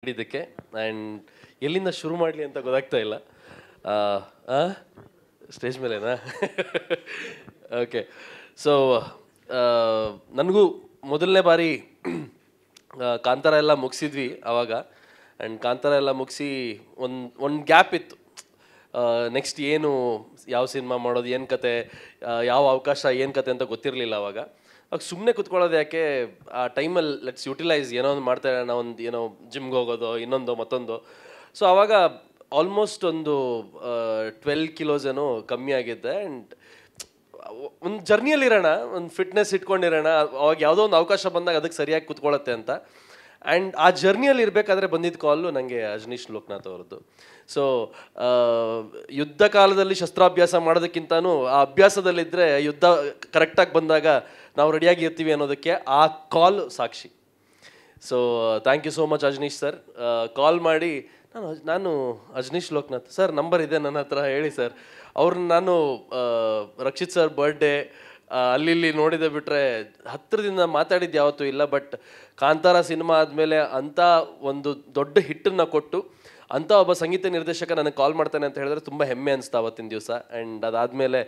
ಮಾಡಿದ್ದಕ್ಕೆ ಆ್ಯಂಡ್ ಎಲ್ಲಿಂದ ಶುರು ಮಾಡಲಿ ಅಂತ ಗೊತ್ತಾಗ್ತಾ ಇಲ್ಲ. ಸ್ಟೇಜ್ ಮೇಲೆನಾ? ಓಕೆ. ಸೊ ನನಗೂ ಮೊದಲನೇ ಬಾರಿ ಕಾಂತಾರ ಎಲ್ಲ ಮುಗಿಸಿದ್ವಿ ಆವಾಗ. ಆ್ಯಂಡ್ ಕಾಂತಾರ ಎಲ್ಲ ಮುಗಿಸಿ ಒಂದು ಗ್ಯಾಪ್ ಇತ್ತು. ನೆಕ್ಸ್ಟ್ ಏನು, ಯಾವ ಸಿನಿಮಾ ಮಾಡೋದು, ಏನು ಕತೆ, ಯಾವ ಅವಕಾಶ, ಏನು ಕತೆ ಅಂತ ಗೊತ್ತಿರಲಿಲ್ಲ ಅವಾಗ. ಸುಮ್ಮನೆ ಕುತ್ಕೊಳ್ಳೋದು ಯಾಕೆ, ಆ ಟೈಮಲ್ಲಿ ಲೆಟ್ಸ್ ಯುಟಿಲೈಸ್, ಏನೋ ಒಂದು ಮಾಡ್ತಾ ಇರೋಣ, ಒಂದು ಏನೋ ಜಿಮ್ಗೆ ಹೋಗೋದು, ಇನ್ನೊಂದು ಮತ್ತೊಂದು. ಸೊ ಆವಾಗ ಆಲ್ಮೋಸ್ಟ್ ಒಂದು 12 kilos ಏನೋ ಕಮ್ಮಿ ಆಗಿದ್ದೆ. ಆ್ಯಂಡ್ ಒಂದು ಜರ್ನಿಯಲ್ಲಿರೋಣ, ಒಂದು ಫಿಟ್ನೆಸ್ ಇಟ್ಕೊಂಡಿರೋಣ, ಅವಾಗ ಯಾವುದೋ ಒಂದು ಅವಕಾಶ ಬಂದಾಗ ಅದಕ್ಕೆ ಸರಿಯಾಗಿ ಕುತ್ಕೊಳ್ಳುತ್ತೆ ಅಂತ. ಆ್ಯಂಡ್ ಆ ಜರ್ನಿಯಲ್ಲಿ ಇರಬೇಕಾದ್ರೆ ಬಂದಿದ್ದ ಕಾಲು ನನಗೆ ಅಜನೀಶ್ ಲೋಕನಾಥ್ ಅವರದ್ದು. ಸೊ ಯುದ್ಧ ಕಾಲದಲ್ಲಿ ಶಸ್ತ್ರಾಭ್ಯಾಸ ಮಾಡೋದಕ್ಕಿಂತನೂ ಆ ಅಭ್ಯಾಸದಲ್ಲಿದ್ದರೆ ಯುದ್ಧ ಕರೆಕ್ಟಾಗಿ ಬಂದಾಗ ನಾವು ರೆಡಿಯಾಗಿ ಇರ್ತೀವಿ ಅನ್ನೋದಕ್ಕೆ ಆ ಕಾಲ್ ಸಾಕ್ಷಿ. So thank you so much Ajaneesh sir. Call ಮಾಡಿ ನಾನು ಅಜನೀಶ್ ಲೋಕನಾಥ್ ಸರ್, ನಂಬರ್ ಇದೆ ನನ್ನ ಹತ್ರ, ಹೇಳಿ ಸರ್. ಅವ್ರನ್ನ ನಾನು ರಕ್ಷಿತ್ ಸರ್ ಬರ್ಡೇ ಅಲ್ಲಿ ನೋಡಿದೆ ಬಿಟ್ಟರೆ ಹತ್ತಿರದಿಂದ ಮಾತಾಡಿದ್ದು ಯಾವತ್ತೂ ಇಲ್ಲ. ಬಟ್ ಕಾಂತಾರ ಸಿನಿಮಾ ಆದಮೇಲೆ ಅಂಥ ಒಂದು ದೊಡ್ಡ ಹಿಟ್ಟನ್ನು ಕೊಟ್ಟು ಅಂಥ ಒಬ್ಬ ಸಂಗೀತ ನಿರ್ದೇಶಕ ನನಗೆ ಕಾಲ್ ಮಾಡ್ತಾನೆ ಅಂತ ಹೇಳಿದ್ರೆ ತುಂಬ ಹೆಮ್ಮೆ ಅನಿಸ್ತಾ ಅವತ್ತಿನ ದಿವಸ. ಆ್ಯಂಡ್ ಅದಾದಮೇಲೆ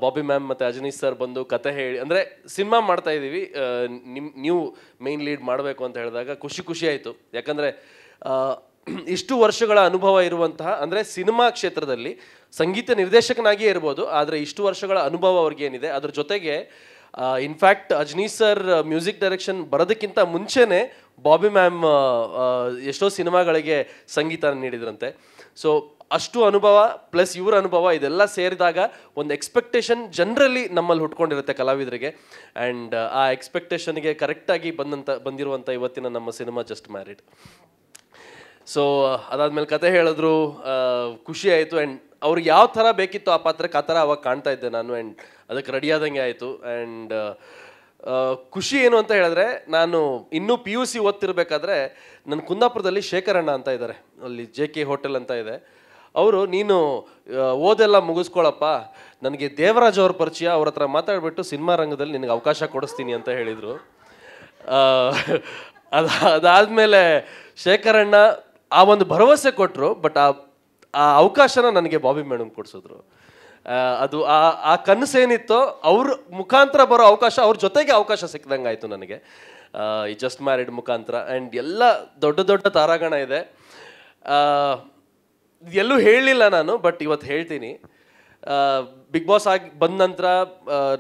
ಬಾಬಿ ಮ್ಯಾಮ್ ಮತ್ತು ಅಜನೀಶ್ ಸರ್ ಬಂದು ಕತೆ ಹೇಳಿ, ಅಂದರೆ ಸಿನಿಮಾ ಮಾಡ್ತಾಯಿದ್ದೀವಿ, ನೀವು ಮೇಯ್ನ್ ಲೀಡ್ ಮಾಡಬೇಕು ಅಂತ ಹೇಳಿದಾಗ ಖುಷಿ ಆಯಿತು. ಯಾಕಂದರೆ ಇಷ್ಟು ವರ್ಷಗಳ ಅನುಭವ ಇರುವಂತಹ, ಅಂದರೆ ಸಿನಿಮಾ ಕ್ಷೇತ್ರದಲ್ಲಿ ಸಂಗೀತ ನಿರ್ದೇಶಕನಾಗಿಯೇ ಇರ್ಬೋದು, ಆದರೆ ಇಷ್ಟು ವರ್ಷಗಳ ಅನುಭವ ಅವ್ರಿಗೇನಿದೆ, ಅದ್ರ ಜೊತೆಗೆ in fact Ajaneesh sir music direction ಬರೋದಕ್ಕಿಂತ ಮುಂಚೆನೇ ಬಾಬಿ ಮ್ಯಾಮ್ ಎಷ್ಟೋ ಸಿನಿಮಾಗಳಿಗೆ ಸಂಗೀತ ನೀಡಿದ್ರಂತೆ. ಸೊ ಅಷ್ಟು ಅನುಭವ ಪ್ಲಸ್ ಇವರ ಅನುಭವ ಇದೆಲ್ಲ ಸೇರಿದಾಗ ಒಂದು ಎಕ್ಸ್ಪೆಕ್ಟೇಷನ್ ಜನರಲ್ಲಿ ನಮ್ಮಲ್ಲಿ ಹುಟ್ಕೊಂಡಿರುತ್ತೆ ಕಲಾವಿದರಿಗೆ. ಆ್ಯಂಡ್ ಆ ಎಕ್ಸ್ಪೆಕ್ಟೇಷನ್ಗೆ ಕರೆಕ್ಟಾಗಿ ಬಂದಿರುವಂಥ ಇವತ್ತಿನ ನಮ್ಮ ಸಿನಿಮಾ ಜಸ್ಟ್ ಮ್ಯಾರಿಡ್. ಸೊ ಅದಾದ್ಮೇಲೆ ಕತೆ ಹೇಳಿದ್ರು, ಖುಷಿ ಆಯಿತು. ಆ್ಯಂಡ್ ಅವ್ರಿಗೆ ಯಾವ ಥರ ಬೇಕಿತ್ತು ಆ ಪಾತ್ರಕ್ಕೆ ಆ ಥರ ಅವಾಗ ಕಾಣ್ತಾ ಇದ್ದೆ ನಾನು. ಆ್ಯಂಡ್ ಅದಕ್ಕೆ ರೆಡಿಯಾದಂಗೆ ಆಯಿತು. ಆ್ಯಂಡ್ ಖುಷಿ ಏನು ಅಂತ ಹೇಳಿದ್ರೆ, ನಾನು ಇನ್ನೂ PUC ಓದ್ತಿರ್ಬೇಕಾದ್ರೆ ನನ್ನ ಕುಂದಾಪುರದಲ್ಲಿ ಶೇಖರಣ್ಣ ಅಂತ ಇದ್ದಾರೆ, ಅಲ್ಲಿ JK ಹೋಟೆಲ್ ಅಂತ ಇದೆ. ಅವರು ನೀನು ಓದೆಲ್ಲ ಮುಗಿಸ್ಕೊಳಪ್ಪ, ನನಗೆ ದೇವರಾಜ್ ಅವ್ರ ಪರಿಚಯ, ಅವ್ರ ಹತ್ರ ಮಾತಾಡಿಬಿಟ್ಟು ಸಿನಿಮಾ ರಂಗದಲ್ಲಿ ನಿನಗೆ ಅವಕಾಶ ಕೊಡಿಸ್ತೀನಿ ಅಂತ ಹೇಳಿದರು. ಅದಾದಮೇಲೆ ಶೇಖರಣ್ಣ ಆ ಒಂದು ಭರವಸೆ ಕೊಟ್ಟರು. ಬಟ್ ಆ ಅವಕಾಶನ ನನಗೆ ಬಾಬಿ ಮೇಡಮ್ ಕೊಡಿಸಿದ್ರು. ಅದು ಆ ಕನಸೇನಿತ್ತೋ ಅವ್ರ ಮುಖಾಂತರ ಬರೋ ಅವಕಾಶ, ಅವ್ರ ಜೊತೆಗೆ ಅವಕಾಶ ಸಿಕ್ಕಿದಂಗೆ ಆಯಿತು ನನಗೆ ಈ ಜಸ್ಟ್ ಮ್ಯಾರಿಡ್ ಮುಖಾಂತರ. ಆ್ಯಂಡ್ ಎಲ್ಲ ದೊಡ್ಡ ತಾರಾಗಣ ಇದೆ. ಎಲ್ಲೂ ಹೇಳಲಿಲ್ಲ ನಾನು, ಬಟ್ ಇವತ್ತು ಹೇಳ್ತೀನಿ. ಬಿಗ್ ಬಾಸ್ ಆಗಿ ಬಂದ ನಂತರ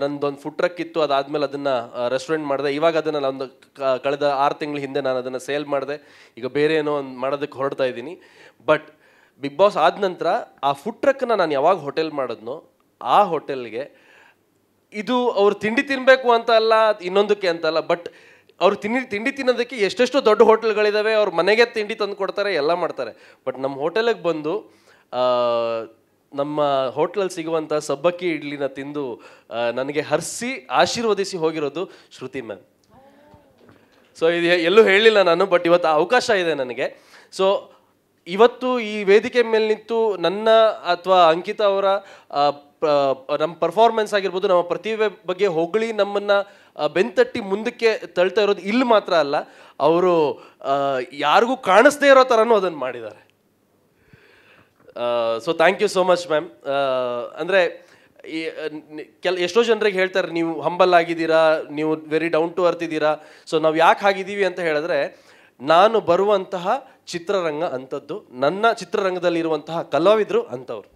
ನಂದೊಂದು ಫುಡ್ ಟ್ರಕ್ ಇತ್ತು, ಅದಾದಮೇಲೆ ಅದನ್ನು ರೆಸ್ಟೋರೆಂಟ್ ಮಾಡಿದೆ. ಇವಾಗ ಅದನ್ನು ನಾನು ಕಳೆದ 6 ತಿಂಗಳ ಹಿಂದೆ ನಾನು ಅದನ್ನು ಸೇಲ್ ಮಾಡಿದೆ. ಈಗ ಬೇರೆ ಏನೋ ಒಂದು ಮಾಡೋದಕ್ಕೆ ಹೊರಡ್ತಾ ಇದ್ದೀನಿ. ಬಟ್ ಬಿಗ್ ಬಾಸ್ ಆದ ನಂತರ ಆ ಫುಡ್ ಟ್ರಕ್ಕನ್ನು ನಾನು ಯಾವಾಗ ಹೋಟೆಲ್ ಮಾಡಿದ್ನೋ ಆ ಹೋಟೆಲ್ಗೆ, ಇದು ಅವ್ರು ತಿಂಡಿ ತಿನ್ನಬೇಕು ಅಂತ ಅಲ್ಲ, ಇನ್ನೊಂದಕ್ಕೆ ಅಂತಲ್ಲ, ಬಟ್ ಅವ್ರು ತಿಂಡಿ ತಿನ್ನೋದಕ್ಕೆ ಎಷ್ಟೆಷ್ಟೋ ದೊಡ್ಡ ಹೋಟೆಲ್ಗಳಿದ್ದಾವೆ, ಅವ್ರ ಮನೆಗೆ ತಿಂಡಿ ತಂದು ಕೊಡ್ತಾರೆ, ಎಲ್ಲ ಮಾಡ್ತಾರೆ. ಬಟ್ ನಮ್ಮ ಹೋಟೆಲಿಗೆ ಬಂದು ನಮ್ಮ ಹೋಟ್ಲಲ್ಲಿ ಸಿಗುವಂಥ ಸಬ್ಬಕ್ಕಿ ಇಡ್ಲಿನ ತಿಂದು ನನಗೆ ಹರಿಸಿ ಆಶೀರ್ವದಿಸಿ ಹೋಗಿರೋದು ಶ್ರುತಿ ಮ್ಯಾಮ್. ಸೊ ಇದು ಎಲ್ಲೂ ಹೇಳಲಿಲ್ಲ ನಾನು, ಬಟ್ ಇವತ್ತು ಆ ಅವಕಾಶ ಇದೆ ನನಗೆ. ಸೊ ಇವತ್ತು ಈ ವೇದಿಕೆ ಮೇಲೆ ನಿಂತು ನನ್ನ ಅಥವಾ ಅಂಕಿತಾ ಅವರ ನಮ್ಮ ಪರ್ಫಾರ್ಮೆನ್ಸ್ ಆಗಿರ್ಬೋದು, ನಮ್ಮ ಪ್ರತಿಭೆ ಬಗ್ಗೆ ಹೊಗಳಿ ನಮ್ಮನ್ನು ಬೆಂತಟ್ಟಿ ಮುಂದಕ್ಕೆ ತಳ್ತಾ ಇರೋದು ಇಲ್ಲಿ ಮಾತ್ರ ಅಲ್ಲ, ಅವರು ಯಾರಿಗೂ ಕಾಣಿಸ್ದೇ ಇರೋ ಥರನೂ ಅದನ್ನು ಮಾಡಿದ್ದಾರೆ. So thank you so much ma'am. ಅಂದರೆ ಎಷ್ಟೋ ಜನರಿಗೆ ಹೇಳ್ತಾರೆ, ನೀವು ಹಂಬಲ್ ಆಗಿದ್ದೀರಾ, ನೀವು ವೆರಿ ಡೌನ್ ಟು ಅರ್ತ್ ಇದ್ದೀರಾ. ಸೊ ನಾವು ಯಾಕೆ ಆಗಿದ್ದೀವಿ ಅಂತ ಹೇಳಿದ್ರೆ, ನಾನು ಬರುವಂತಹ ಚಿತ್ರರಂಗ ಅಂಥದ್ದು, ನನ್ನ ಚಿತ್ರರಂಗದಲ್ಲಿರುವಂತಹ ಕಲಾವಿದರು ಅಂಥವ್ರು.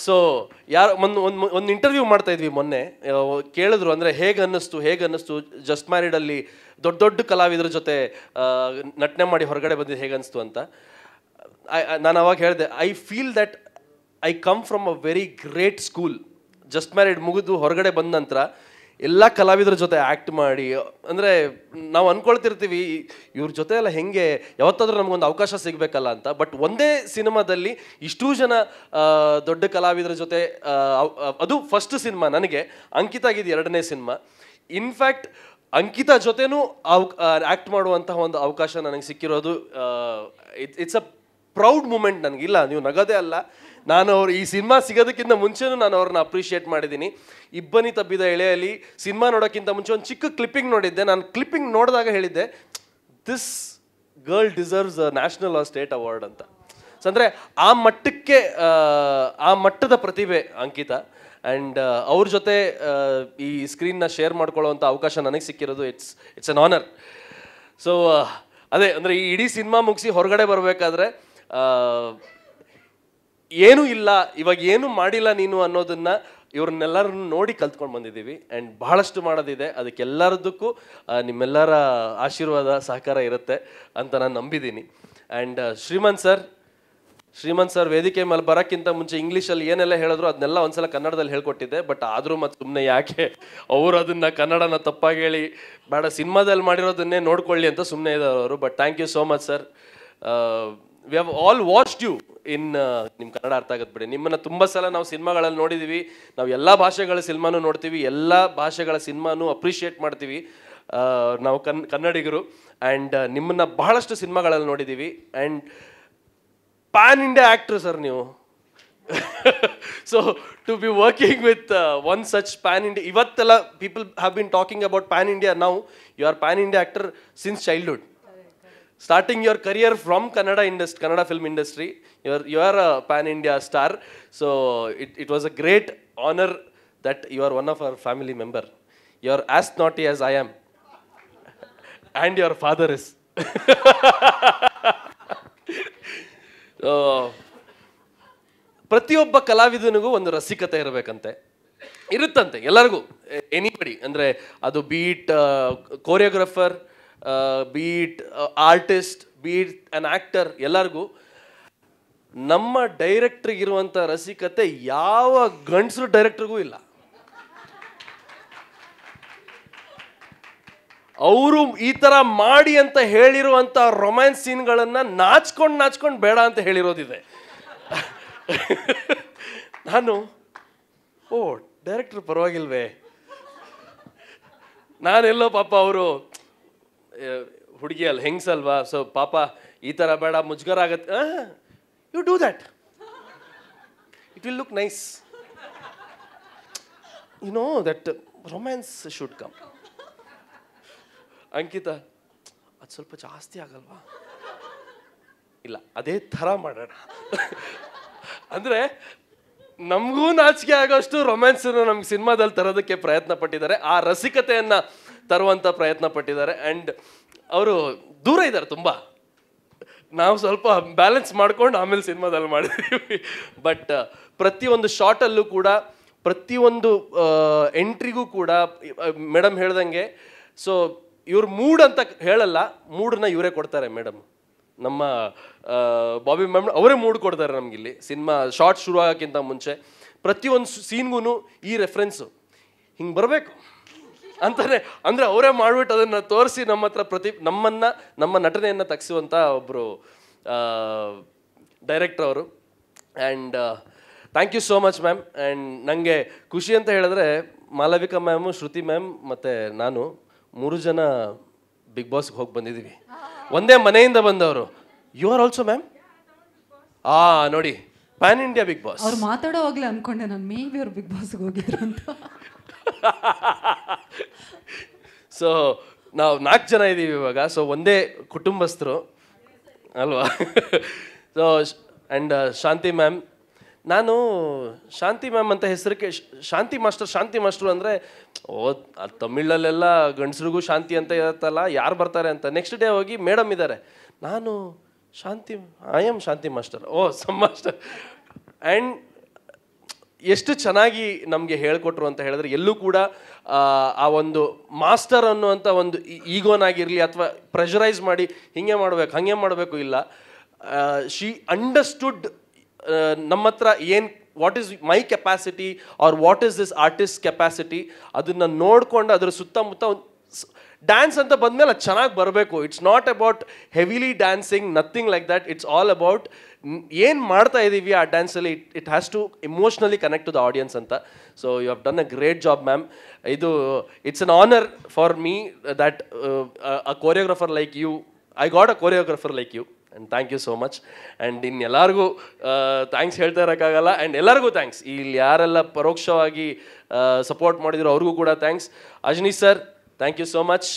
ಸೊ ಒಂದು ಇಂಟರ್ವ್ಯೂ ಮಾಡ್ತಾ ಇದ್ವಿ ಮೊನ್ನೆ, ಕೇಳಿದ್ರು, ಅಂದರೆ ಹೇಗೆ ಅನ್ನಿಸ್ತು ಜಸ್ಟ್ ಮ್ಯಾರಿಡಲ್ಲಿ ದೊಡ್ಡ ಕಲಾವಿದರ ಜೊತೆ ನಟನೆ ಮಾಡಿ ಹೊರಗಡೆ ಬಂದಿದ್ದು ಹೇಗೆ ಅನ್ನಿಸ್ತು ಅಂತ. ನಾನು ಅವಾಗ ಹೇಳಿದೆ, I feel that I come from a very great school. Just married ಮುಗಿದು ಹೊರಗಡೆ ಬಂದ ನಂತರ ಎಲ್ಲ ಕಲಾವಿದರ ಜೊತೆ ಆ್ಯಕ್ಟ್ ಮಾಡಿ, ಅಂದರೆ ನಾವು ಅಂದ್ಕೊಳ್ತಿರ್ತೀವಿ ಇವ್ರ ಜೊತೆ ಎಲ್ಲ ಹೆಂಗೆ ಯಾವತ್ತಾದ್ರೂ ನಮಗೊಂದು ಅವಕಾಶ ಸಿಗಬೇಕಲ್ಲ ಅಂತ. ಬಟ್ ಒಂದೇ ಸಿನಿಮಾದಲ್ಲಿ ಇಷ್ಟೂ ಜನ ದೊಡ್ಡ ಕಲಾವಿದರ ಜೊತೆ, ಅದು ಫಸ್ಟ್ ಸಿನಿಮಾ ನನಗೆ. ಅಂಕಿತಾಗಿದ್ದು 2ನೇ ಸಿನಿಮಾ. ಇನ್ಫ್ಯಾಕ್ಟ್ ಅಂಕಿತಾ ಜೊತೆನೂ ಆ್ಯಕ್ಟ್ ಮಾಡುವಂತಹ ಒಂದು ಅವಕಾಶ ನನಗೆ ಸಿಕ್ಕಿರೋದು, ಇಟ್ಸ್ ಅ ಪ್ರೌಡ್ ಮೂಮೆಂಟ್ ನನಗೆ. ಇಲ್ಲ, ನೀವು ನಗೋದೇ ಅಲ್ಲ, ನಾನು ಅವ್ರು ಈ ಸಿನಿಮಾ ಸಿಗೋದಕ್ಕಿಂತ ಮುಂಚೆನೂ ನಾನು ಅವ್ರನ್ನ ಅಪ್ರಿಷಿಯೇಟ್ ಮಾಡಿದ್ದೀನಿ. ಇಬ್ಬನಿ ತಬ್ಬಿದ ಎಳೆಯಲ್ಲಿ ಸಿನಿಮಾ ನೋಡೋಕ್ಕಿಂತ ಮುಂಚೆ ಒಂದು ಚಿಕ್ಕ ಕ್ಲಿಪ್ಪಿಂಗ್ ನೋಡಿದ್ದೆ. ನಾನು ಕ್ಲಿಪ್ಪಿಂಗ್ ನೋಡಿದಾಗ ಹೇಳಿದ್ದೆ, this girl deserves a national or state award ಅಂತ. ಸೊ ಅಂದರೆ ಆ ಮಟ್ಟಕ್ಕೆ ಆ ಮಟ್ಟದ ಪ್ರತಿಭೆ ಅಂಕಿತಾ. ಆ್ಯಂಡ್ ಅವ್ರ ಜೊತೆ ಈ ಸ್ಕ್ರೀನ್ನ ಶೇರ್ ಮಾಡ್ಕೊಳ್ಳೋವಂಥ ಅವಕಾಶ ನನಗೆ ಸಿಕ್ಕಿರೋದು ಇಟ್ಸ್ ಅನ್ ಆನರ್. ಸೊ ಅದೇ ಅಂದರೆ ಈ ಇಡೀ ಸಿನಿಮಾ ಮುಗಿಸಿ ಹೊರಗಡೆ ಬರಬೇಕಾದ್ರೆ ಏನೂ ಇಲ್ಲ, ಇವಾಗ ಏನೂ ಮಾಡಿಲ್ಲ ನೀನು ಅನ್ನೋದನ್ನು ಇವ್ರನ್ನೆಲ್ಲರನ್ನು ನೋಡಿ ಕಲ್ತ್ಕೊಂಡು ಬಂದಿದ್ದೀವಿ. ಆ್ಯಂಡ್ ಬಹಳಷ್ಟು ಮಾಡೋದಿದೆ, ಅದಕ್ಕೆಲ್ಲರದಕ್ಕೂ ನಿಮ್ಮೆಲ್ಲರ ಆಶೀರ್ವಾದ ಸಹಕಾರ ಇರುತ್ತೆ ಅಂತ ನಾನು ನಂಬಿದ್ದೀನಿ. ಆ್ಯಂಡ್ ಶ್ರೀಮಂತ್ ಸರ್ ವೇದಿಕೆ ಮೇಲೆ ಬರೋಕ್ಕಿಂತ ಮುಂಚೆ ಇಂಗ್ಲೀಷಲ್ಲಿ ಏನೆಲ್ಲ ಹೇಳಿದ್ರು ಅದನ್ನೆಲ್ಲ ಒಂದ್ಸಲ ಕನ್ನಡದಲ್ಲಿ ಹೇಳ್ಕೊಟ್ಟಿದ್ದೆ. ಬಟ್ ಆದರೂ ಮತ್ತು ಸುಮ್ಮನೆ ಯಾಕೆ ಅವರು ಅದನ್ನು ಕನ್ನಡನ ತಪ್ಪಾಗಿ ಹೇಳಿ ಬೇಡ ಸಿನಿಮಾದಲ್ಲಿ ಮಾಡಿರೋದನ್ನೇ ನೋಡ್ಕೊಳ್ಳಿ ಅಂತ ಸುಮ್ಮನೆ ಇದ್ದಾರೆ ಅವರು. But thank you so much sir. We have all watched you in ನಿಮ್ಮ ಕನ್ನಡ ಅರ್ಥ ಆಗತ್ತೆ ಬಿಡಿ. ನಿಮ್ಮನ್ನು ತುಂಬ ಸಲ ನಾವು ಸಿನಿಮಾಗಳಲ್ಲಿ ನೋಡಿದ್ದೀವಿ, ನಾವು ಎಲ್ಲ ಭಾಷೆಗಳ ಸಿನಿಮಾನೂ ನೋಡ್ತೀವಿ, ಎಲ್ಲ ಭಾಷೆಗಳ ಸಿನಿಮಾನೂ ಅಪ್ರಿಷಿಯೇಟ್ ಮಾಡ್ತೀವಿ ನಾವು ಕನ್ನಡಿಗರು. ಆ್ಯಂಡ್ ನಿಮ್ಮನ್ನು ಬಹಳಷ್ಟು ಸಿನಿಮಾಗಳಲ್ಲಿ ನೋಡಿದ್ದೀವಿ. And pan India actor sir ನೀವು. So to be working with one such pan India, ಇವತ್ತೆಲ್ಲ people have been talking about pan India. Now you are pan India actor since childhood. Starting your career from Kannada film industry, you are a pan-India star. So it was a great honor that you are one of our family member. You are as naughty as I am, and your father is. So ಪ್ರತಿಯೊಬ್ಬ ಕಲಾವಿದನಿಗೂ ಒಂದು ರಸಿಕತೆ ಇರಬೇಕಂತೆ, ಇರುತ್ತಂತೆ ಎಲ್ಲರಿಗೂ, anybody. ಅಂದರೆ ಅದು be it choreographer, be it artist, be it an actor, ಎಲ್ಲರಿಗೂ. ನಮ್ಮ ಡೈರೆಕ್ಟ್ರಿಗಿರುವಂಥ ರಸಿಕತೆ ಯಾವ ಗಂಡಸರು ಡೈರೆಕ್ಟ್ರಿಗೂ ಇಲ್ಲ. ಅವರು ಈ ಥರ ಮಾಡಿ ಅಂತ ಹೇಳಿರುವಂಥ ರೊಮ್ಯಾನ್ಸ್ ಸೀನ್ಗಳನ್ನು ನಾಚ್ಕೊಂಡು ಬೇಡ ಅಂತ ಹೇಳಿರೋದಿದೆ. ನಾನು ಡೈರೆಕ್ಟ್ರ್ ಪರವಾಗಿಲ್ವೇ, ನಾನೆಲ್ಲೋ ಪಾಪ ಅವರು ಹುಡುಗಿ ಅಲ್ಲ ಹೆಂಗ್ಸಲ್ವಾ, ಸೊ ಪಾಪ ಈ ಥರ ಬೇಡ ಮುಜುಗರ ಆಗತ್ತೆ. You do that, it will look nice, you know that romance should come. Ankita ಅದು ಸ್ವಲ್ಪ ಜಾಸ್ತಿ ಆಗಲ್ವಾ? ಇಲ್ಲ, ಅದೇ ಥರ ಮಾಡೋಣ. ಅಂದರೆ ನಮಗೂ ನಾಚಿಕೆ ಆಗೋಷ್ಟು ರೊಮ್ಯಾನ್ಸನ್ನು ನಮ್ಗೆ ಸಿನಿಮಾದಲ್ಲಿ ತರೋದಕ್ಕೆ ಪ್ರಯತ್ನ ಪಟ್ಟಿದ್ದಾರೆ, ಆ ರಸಿಕತೆಯನ್ನು ತರುವಂಥ ಪ್ರಯತ್ನ ಪಟ್ಟಿದ್ದಾರೆ. ಆ್ಯಂಡ್ ಅವರು ದೂರ ಇದ್ದಾರೆ ತುಂಬ, ನಾವು ಸ್ವಲ್ಪ ಬ್ಯಾಲೆನ್ಸ್ ಮಾಡ್ಕೊಂಡು ಆಮೇಲೆ ಸಿನಿಮಾದಲ್ಲಿ ಮಾಡಿದ್ದೀವಿ. ಬಟ್ ಪ್ರತಿಯೊಂದು ಶಾರ್ಟಲ್ಲೂ ಕೂಡ, ಪ್ರತಿಯೊಂದು ಎಂಟ್ರಿಗೂ ಕೂಡ ಮೇಡಮ್ ಹೇಳ್ದಂಗೆ, ಸೊ ಇವ್ರ ಮೂಡ್ ಅಂತ ಹೇಳಲ್ಲ, ಮೂಡನ್ನ ಇವರೇ ಕೊಡ್ತಾರೆ ಮೇಡಮ್. ನಮ್ಮ ಬಾಬಿ ಮ್ಯಾಮ್ ಅವರೇ ಮೂಡ್ ಕೊಡ್ತಾರೆ ನಮಗಿಲ್ಲಿ. ಸಿನಿಮಾ ಶಾರ್ಟ್ ಶುರು ಆಗೋಕ್ಕಿಂತ ಮುಂಚೆ ಪ್ರತಿಯೊಂದು ಸೀನ್ಗೂ ಈ ರೆಫರೆನ್ಸು ಹಿಂಗೆ ಬರಬೇಕು ಅಂತಾನೆ, ಅಂದರೆ ಅವರೇ ಮಾಡಿಬಿಟ್ಟು ಅದನ್ನು ತೋರಿಸಿ ನಮ್ಮ ಹತ್ರ ನಮ್ಮ ನಟನೆಯನ್ನು ತಗ್ಸುವಂಥ ಒಬ್ಬರು ಡೈರೆಕ್ಟರ್ ಅವರು. And thank you so much ma'am. And ನನಗೆ ಖುಷಿ ಅಂತ ಹೇಳಿದ್ರೆ, ಮಾಲವಿಕಾ ಮ್ಯಾಮು, ಶ್ರುತಿ ಮ್ಯಾಮ್ ಮತ್ತು ನಾನು 3 ಜನ ಬಿಗ್ ಬಾಸ್ಗೆ ಹೋಗಿ ಬಂದಿದ್ದೀವಿ, ಒಂದೇ ಮನೆಯಿಂದ ಬಂದವರು. You are also ma'am? ನೋಡಿ, ಪ್ಯಾನ್ ಇಂಡಿಯಾ ಬಿಗ್ ಬಾಸ್. ಅವ್ರು ಮಾತಾಡೋವಾಗಲೇ ಅನ್ಕೊಂಡೆ ನಾನು ಮೇ ಬಿ ಅವ್ರು ಬಿಗ್ ಬಾಸ್ಗೆ ಹೋಗಿದ್ರು ಅಂತ. ಸೊ ನಾವು 4 ಜನ ಇದ್ದೀವಿ ಇವಾಗ, ಸೊ ಒಂದೇ ಕುಟುಂಬಸ್ಥರು ಅಲ್ವಾ. ಸೊ ಆ್ಯಂಡ್ ಶಾಂತಿ ಮ್ಯಾಮ್, ನಾನು ಶಾಂತಿ ಮ್ಯಾಮ್ ಅಂತ ಹೆಸರಿಗೆ ಶಾಂತಿ ಮಾಸ್ಟರ್ ಅಂದರೆ ತಮಿಳಲ್ಲೆಲ್ಲ ಗಂಡಸ್ರಿಗೂ ಶಾಂತಿ ಅಂತ ಇರುತ್ತಲ್ಲ, ಯಾರು ಬರ್ತಾರೆ ಅಂತ. ನೆಕ್ಸ್ಟ್ ಡೇ ಹೋಗಿ ಮೇಡಮ್ ಇದ್ದಾರೆ, ನಾನು I am Shanti master, some master. And ಎಷ್ಟು ಚೆನ್ನಾಗಿ ನಮಗೆ ಹೇಳ್ಕೊಟ್ರು ಅಂತ ಹೇಳಿದ್ರೆ, ಎಲ್ಲೂ ಕೂಡ ಆ ಒಂದು ಮಾಸ್ಟರ್ ಅನ್ನುವಂಥ ಒಂದು ಈಗೋನಾಗಿರಲಿ ಅಥವಾ ಪ್ರೆಷರೈಸ್ ಮಾಡಿ ಹಿಂಗೆ ಮಾಡಬೇಕು ಇಲ್ಲ. ಶಿ ಅಂಡರ್ಸ್ಟುಡ್ ನಮ್ಮ ಹತ್ರ ಏನು, what is my capacity or what is this artist capacity, ಅದನ್ನು ನೋಡಿಕೊಂಡು ಅದ್ರ ಸುತ್ತಮುತ್ತ ಡ್ಯಾನ್ಸ್ ಅಂತ ಬಂದಮೇಲೆ ಅದು ಚೆನ್ನಾಗಿ ಬರಬೇಕು. It's not about heavily dancing, nothing like that. It's all about ಏನು ಮಾಡ್ತಾ ಇದ್ದೀವಿ ಆ ಡ್ಯಾನ್ಸಲ್ಲಿ, it has to emotionally connect to the audience ಅಂತ. So you have done a great job ma'am. It's an honour for me that a choreographer like you, I got a choreographer like you. And thank you so much. And ಎಲ್ಲರಿಗೂ thanks ಹೇಳ್ತಾ ಇರೋಕ್ಕಾಗಲ್ಲ. And ಎಲ್ಲರಿಗೂ thanks, ಇಲ್ಲಿ ಯಾರೆಲ್ಲ ಪರೋಕ್ಷವಾಗಿ support ಮಾಡಿದ್ರು ಅವ್ರಿಗೂ ಕೂಡ thanks. Ajaneesh sir, thank you so much,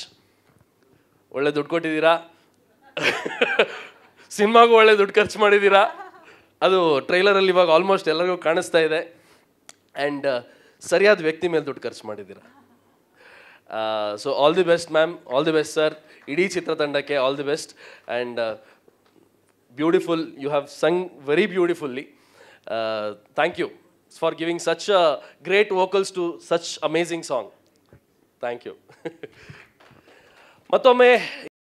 ಒಳ್ಳೆ ದುಡ್ಡು ಕೊಟ್ಟಿದ್ದೀರಾ. ಸಿನಿಮಾಗೂ ಒಳ್ಳೆ ದುಡ್ಡು ಖರ್ಚು ಮಾಡಿದ್ದೀರಾ, ಅದು ಟ್ರೈಲರಲ್ಲಿ ಇವಾಗ ಆಲ್ಮೋಸ್ಟ್ ಎಲ್ಲರಿಗೂ ಕಾಣಿಸ್ತಾ ಇದೆ. ಆ್ಯಂಡ್ ಸರಿಯಾದ ವ್ಯಕ್ತಿ ಮೇಲೆ ದುಡ್ಡು ಖರ್ಚು ಮಾಡಿದ್ದೀರಾ. So all the best ma'am, all the best sir, ಇಡೀ ಚಿತ್ರತಂಡಕ್ಕೆ all the best. And beautiful, you have sung very beautifully. Thank you for giving such great vocals to such amazing song. Thank you. ಮತ್ತೊಮ್ಮೆ